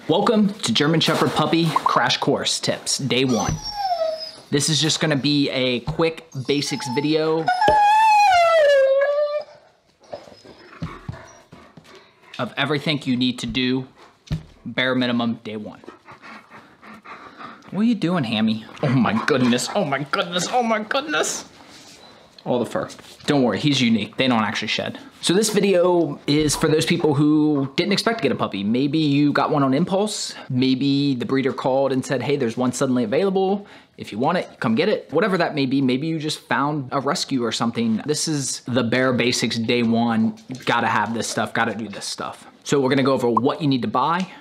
Welcome to German Shepherd Puppy Crash Course Tips, Day 1. This is just gonna be a quick basics video of everything you need to do, bare minimum, Day 1. What are you doing, Hammy? Oh my goodness, oh my goodness, oh my goodness. All the fur. Don't worry, he's unique. They don't actually shed. So this video is for those people who didn't expect to get a puppy. Maybe you got one on impulse. Maybe the breeder called and said, hey, there's one suddenly available. If you want it, come get it. Whatever that may be, maybe you just found a rescue or something. This is the bare basics, Day 1. Gotta have this stuff, gotta do this stuff. So we're gonna go over what you need to buy,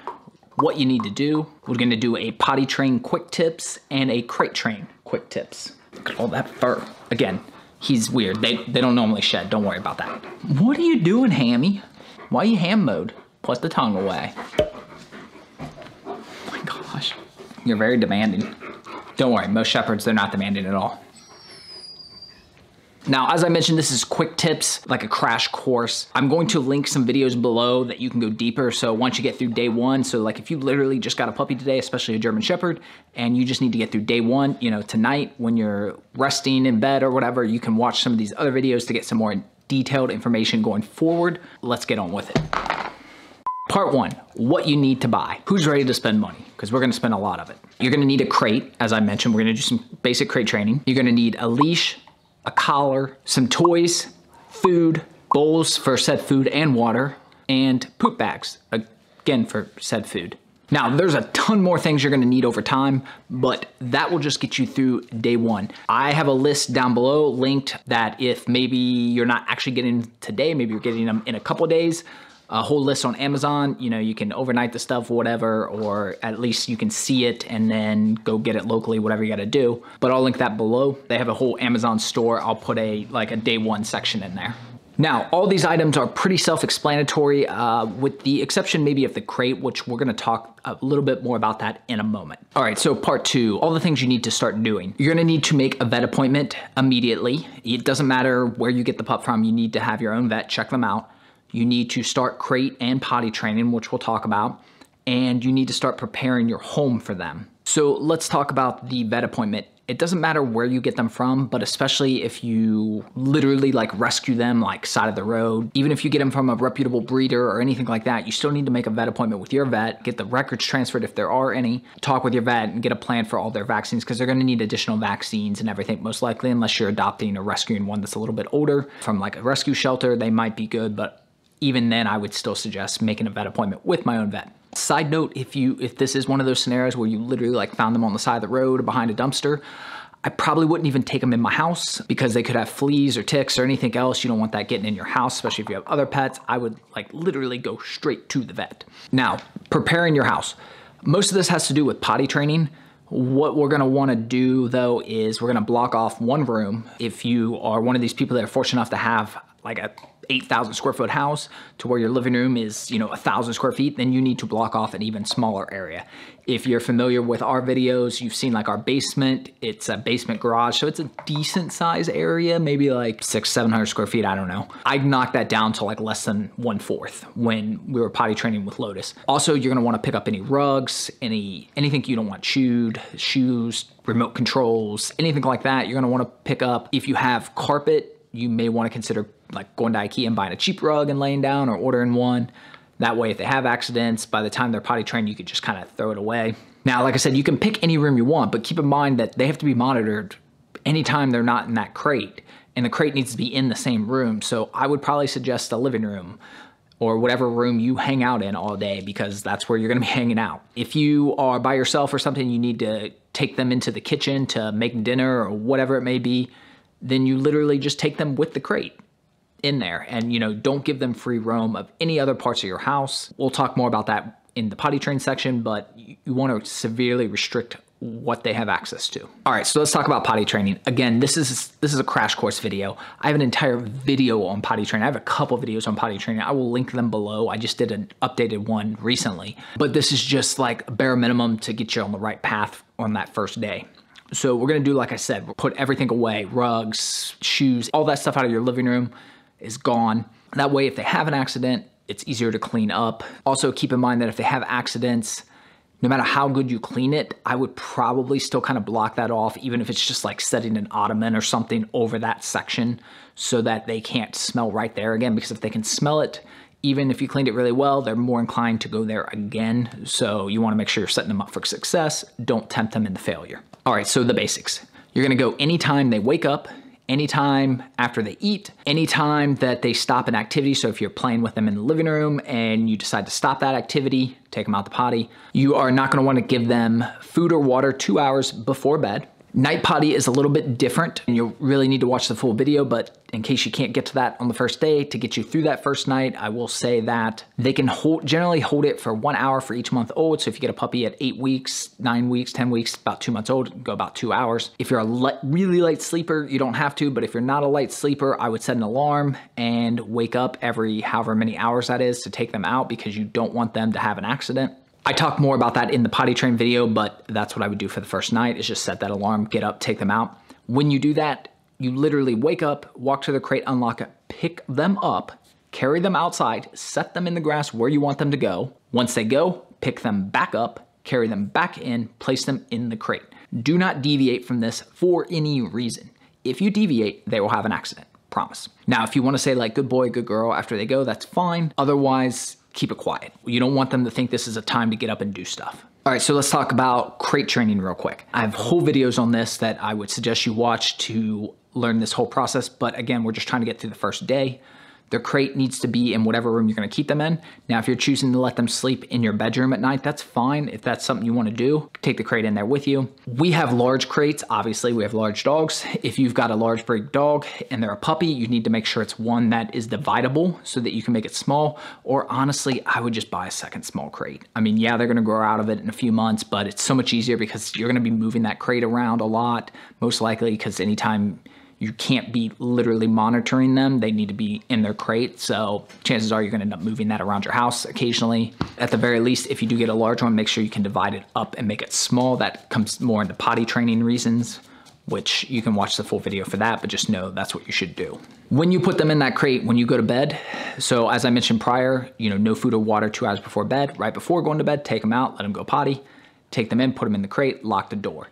what you need to do. We're gonna do a potty train quick tips and a crate train quick tips. Look at all that fur. Again, he's weird. They don't normally shed. Don't worry about that. What are you doing, Hammy? Why are you ham mode? Put the tongue away. Oh my gosh. You're very demanding. Don't worry, most shepherds, they're not demanding at all. Now, as I mentioned, this is quick tips, like a crash course. I'm going to link some videos below that you can go deeper. So once you get through Day 1, so like if you literally just got a puppy today, especially a German Shepherd, and you just need to get through Day 1, you know, tonight when you're resting in bed or whatever, you can watch some of these other videos to get some more detailed information going forward. Let's get on with it. Part 1, what you need to buy. Who's ready to spend money? Because we're gonna spend a lot of it. You're gonna need a crate, as I mentioned. We're gonna do some basic crate training. You're gonna need a leash, a collar, some toys, food, bowls for said food and water, and poop bags, again for said food. Now, there's a ton more things you're gonna need over time, but that will just get you through Day 1. I have a list down below linked that if maybe you're not actually getting today, maybe you're getting them in a couple of days, a whole list on Amazon. You know, you can overnight the stuff, whatever, or at least you can see it and then go get it locally, whatever you gotta do. But I'll link that below. They have a whole Amazon store. I'll put a Day 1 section in there. Now, all these items are pretty self-explanatory, with the exception maybe of the crate, which we're gonna talk a little bit more about that in a moment. All right, so part 2, all the things you need to start doing. You're gonna need to make a vet appointment immediately. It doesn't matter where you get the pup from, you need to have your own vet, check them out. You need to start crate and potty training, which we'll talk about, and you need to start preparing your home for them. So let's talk about the vet appointment. It doesn't matter where you get them from, but especially if you literally like rescue them like side of the road, even if you get them from a reputable breeder or anything like that, you still need to make a vet appointment with your vet, get the records transferred if there are any, talk with your vet and get a plan for all their vaccines because they're gonna need additional vaccines and everything most likely, unless you're adopting or rescuing one that's a little bit older from like a rescue shelter. They might be good, but even then, I would still suggest making a vet appointment with my own vet. Side note, if this is one of those scenarios where you literally like found them on the side of the road or behind a dumpster, I probably wouldn't even take them in my house because they could have fleas or ticks or anything else. You don't want that getting in your house, especially if you have other pets. I would like literally go straight to the vet. Now, preparing your house. Most of this has to do with potty training. What we're gonna wanna do though is we're gonna block off one room. If you are one of these people that are fortunate enough to have like a 8,000 square foot house to where your living room is, 1,000 square feet, then you need to block off an even smaller area. If you're familiar with our videos, you've seen like our basement. It's a basement garage, so it's a decent size area, maybe like 600-700 square feet, I don't know. I knocked that down to like less than 1/4 when we were potty training with Lotus. Also, you're gonna wanna pick up any rugs, anything you don't want chewed, shoes, remote controls, anything like that, you're gonna wanna pick up. If you have carpet, you may wanna consider like going to IKEA and buying a cheap rug and laying down or ordering one. That way, if they have accidents, by the time they're potty trained, you could just kind of throw it away. Now, like I said, you can pick any room you want, but keep in mind that they have to be monitored anytime they're not in that crate, and the crate needs to be in the same room. So I would probably suggest a living room or whatever room you hang out in all day, because that's where you're gonna be hanging out. If you are by yourself or something, you need to take them into the kitchen to make dinner or whatever it may be, then you literally just take them with the crate in there and don't give them free roam of any other parts of your house. We'll talk more about that in the potty train section, but you want to severely restrict what they have access to. All right, so let's talk about potty training. Again, this is a crash course video. I have an entire video on potty training. I have a couple videos on potty training. I will link them below. I just did an updated one recently, but this is just like a bare minimum to get you on the right path on that first day. So we're gonna do, like I said, we'll put everything away, rugs, shoes, all that stuff out of your living room is gone. That way, if they have an accident, it's easier to clean up. Also, keep in mind that if they have accidents, no matter how good you clean it, I would probably still kind of block that off, even if it's just like setting an ottoman or something over that section so that they can't smell right there again, because if they can smell it, even if you cleaned it really well, they're more inclined to go there again. So you want to make sure you're setting them up for success. Don't tempt them into failure. All right, so the basics. You're going to go anytime they wake up, anytime after they eat, anytime that they stop an activity. So if you're playing with them in the living room and you decide to stop that activity, take them out the potty, you are not going to want to give them food or water 2 hours before bed. Night potty is a little bit different and you'll really need to watch the full video, but in case you can't get to that on the first day, to get you through that first night, I will say that they can generally hold it for 1 hour for each month old. So if you get a puppy at 8 weeks, 9 weeks, 10 weeks, about 2 months old, go about 2 hours. If you're a really light sleeper, you don't have to, but if you're not a light sleeper, I would set an alarm and wake up every however many hours that is to take them out, because you don't want them to have an accident. I talk more about that in the potty train video, but that's what I would do for the first night, is just set that alarm, get up, take them out. When you do that, you literally wake up, walk to the crate, unlock it, pick them up, carry them outside, set them in the grass where you want them to go. Once they go, pick them back up, carry them back in, place them in the crate. Do not deviate from this for any reason. If you deviate, they will have an accident, promise. Now, if you want to say like good boy, good girl after they go, that's fine. Otherwise, keep it quiet. You don't want them to think this is a time to get up and do stuff. All right, so let's talk about crate training real quick. I have whole videos on this that I would suggest you watch to learn this whole process. But again, we're just trying to get through the first day. Their crate needs to be in whatever room you're gonna keep them in. Now, if you're choosing to let them sleep in your bedroom at night, that's fine. If that's something you wanna do, take the crate in there with you. We have large crates. Obviously, we have large dogs. If you've got a large breed dog and they're a puppy, you need to make sure it's one that is dividable so that you can make it small. Or honestly, I would just buy a second small crate. I mean, yeah, they're gonna grow out of it in a few months, but it's so much easier because you're gonna be moving that crate around a lot, most likely, because anytime you can't be literally monitoring them, they need to be in their crate. So chances are you're gonna end up moving that around your house occasionally. At the very least, if you do get a large one, make sure you can divide it up and make it small. That comes more into potty training reasons, which you can watch the full video for that, but just know that's what you should do. When you put them in that crate, when you go to bed, so as I mentioned prior, no food or water 2 hours before bed. Right before going to bed, take them out, let them go potty, take them in, put them in the crate, lock the door.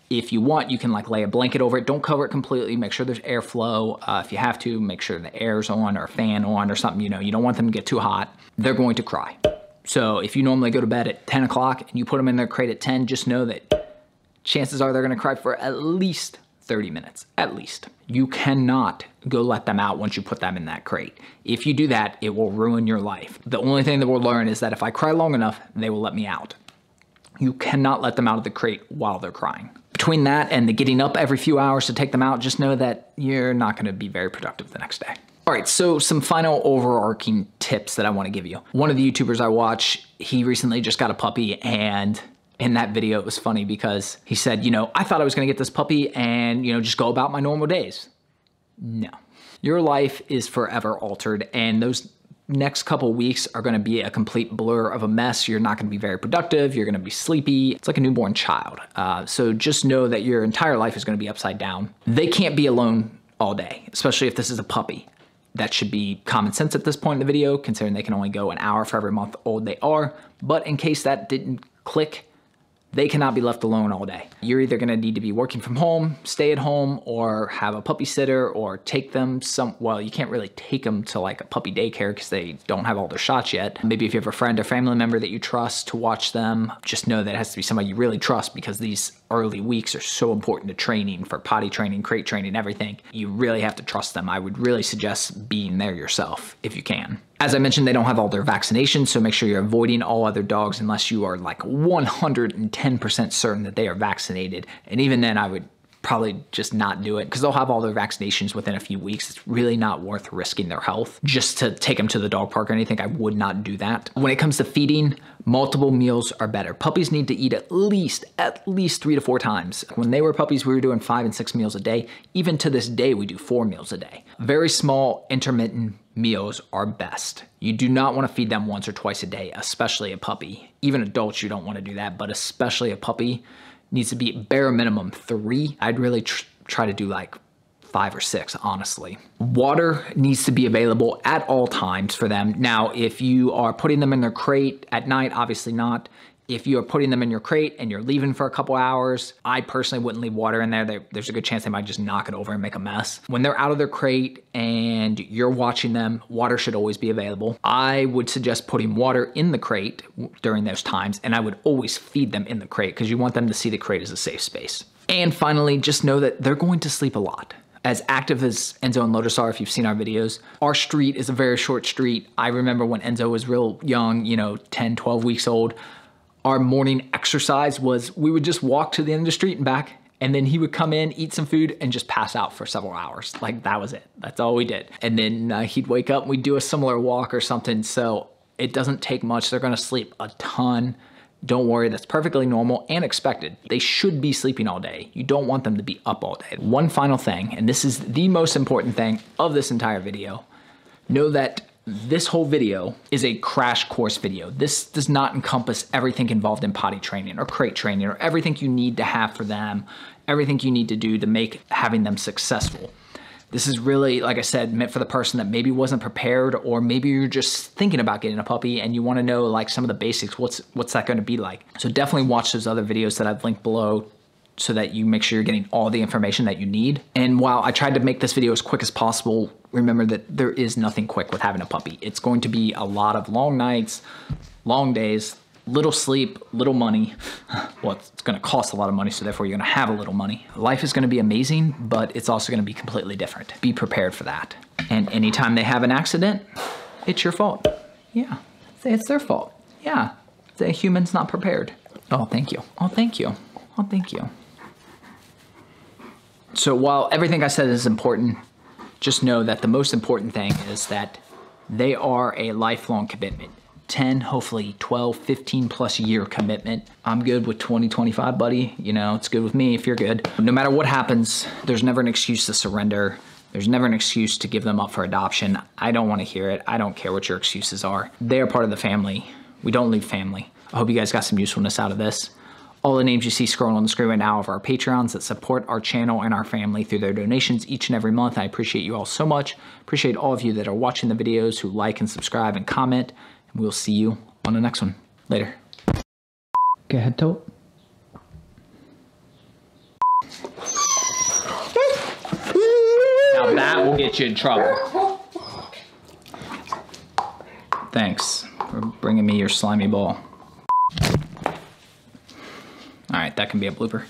If you want, you can like lay a blanket over it. Don't cover it completely. Make sure there's airflow. If you have to, make sure the air's on or a fan on or something. You don't want them to get too hot. They're going to cry. So if you normally go to bed at 10 o'clock and you put them in their crate at 10, just know that chances are they're gonna cry for at least 30 minutes, at least. You cannot go let them out once you put them in that crate. If you do that, it will ruin your life. The only thing that we'll learn is that if I cry long enough, they will let me out. You cannot let them out of the crate while they're crying. Between that and the getting up every few hours to take them out, just know that you're not gonna be very productive the next day. All right, so some final overarching tips that I wanna give you. One of the YouTubers I watch, he recently just got a puppy, and in that video, it was funny because he said, I thought I was gonna get this puppy and, just go about my normal days. No. Your life is forever altered, and those next couple weeks are gonna be a complete blur of a mess. You're not gonna be very productive. You're gonna be sleepy. It's like a newborn child. So just know that your entire life is gonna be upside down. They can't be alone all day, especially if this is a puppy. That should be common sense at this point in the video, considering they can only go an hour for every month old they are. But in case that didn't click, they cannot be left alone all day. You're either gonna need to be working from home, stay at home, or have a puppy sitter, or take them well, you can't really take them to like a puppy daycare because they don't have all their shots yet. Maybe if you have a friend or family member that you trust to watch them, just know that it has to be somebody you really trust, because these early weeks are so important to training, for potty training, crate training, everything. You really have to trust them. I would really suggest being there yourself if you can. As I mentioned, they don't have all their vaccinations, so make sure you're avoiding all other dogs unless you are like 110% certain that they are vaccinated. And even then, I would probably just not do it, because they'll have all their vaccinations within a few weeks. It's really not worth risking their health just to take them to the dog park or anything. I would not do that. When it comes to feeding, multiple meals are better. Puppies need to eat at least 3 to 4 times. When they were puppies, we were doing 5 and 6 meals a day. Even to this day, we do 4 meals a day. Very small, intermittent meals are best. You do not want to feed them once or twice a day, especially a puppy. Even adults, you don't want to do that, but especially a puppy needs to be bare minimum 3. I'd really try to do like 5 or 6, honestly. Water needs to be available at all times for them. Now, if you are putting them in their crate at night, obviously not. If you are putting them in your crate and you're leaving for a couple hours, I personally wouldn't leave water in there. There's a good chance they might just knock it over and make a mess. When they're out of their crate and you're watching them, water should always be available. I would suggest putting water in the crate during those times, and I would always feed them in the crate because you want them to see the crate as a safe space. And finally, just know that they're going to sleep a lot. As active as Enzo and Lotus are, if you've seen our videos, our street is a very short street. I remember when Enzo was real young, 10, 12 weeks old, our morning exercise was we would just walk to the end of the street and back, and then he would come in, eat some food, and just pass out for several hours. Like, that was it. That's all we did. And then he'd wake up and we'd do a similar walk or something. So it doesn't take much. They're gonna sleep a ton. Don't worry, that's perfectly normal and expected. They should be sleeping all day. You don't want them to be up all day. One final thing, and this is the most important thing of this entire video, know that this whole video is a crash course video. This does not encompass everything involved in potty training or crate training or everything you need to have for them, everything you need to do to make having them successful. This is really, like I said, meant for the person that maybe wasn't prepared, or maybe you're just thinking about getting a puppy and you want to know like some of the basics. What's that going to be like? So definitely watch those other videos that I've linked below so that you make sure you're getting all the information that you need. And while I tried to make this video as quick as possible, remember that there is nothing quick with having a puppy. It's going to be a lot of long nights, long days, little sleep, little money. Well, it's gonna cost a lot of money, so therefore you're gonna have a little money. Life is gonna be amazing, but it's also gonna be completely different. Be prepared for that. And anytime they have an accident, it's your fault. Yeah, say it's their fault. Yeah, the human's not prepared. Oh, thank you. Oh, thank you. Oh, thank you. So while everything I said is important, just know that the most important thing is that they are a lifelong commitment. 10, hopefully 12, 15 plus year commitment. I'm good with 20, 25, buddy. It's good with me if you're good. No matter what happens, there's never an excuse to surrender. There's never an excuse to give them up for adoption. I don't want to hear it. I don't care what your excuses are. They are part of the family. We don't leave family. I hope you guys got some usefulness out of this. All the names you see scrolling on the screen right now of our Patreons that support our channel and our family through their donations each and every month. I appreciate you all so much. Appreciate all of you that are watching the videos, who like and subscribe and comment. And we'll see you on the next one. Later. Go ahead, Tote. Now that will get you in trouble. Thanks for bringing me your slimy ball. All right, that can be a blooper.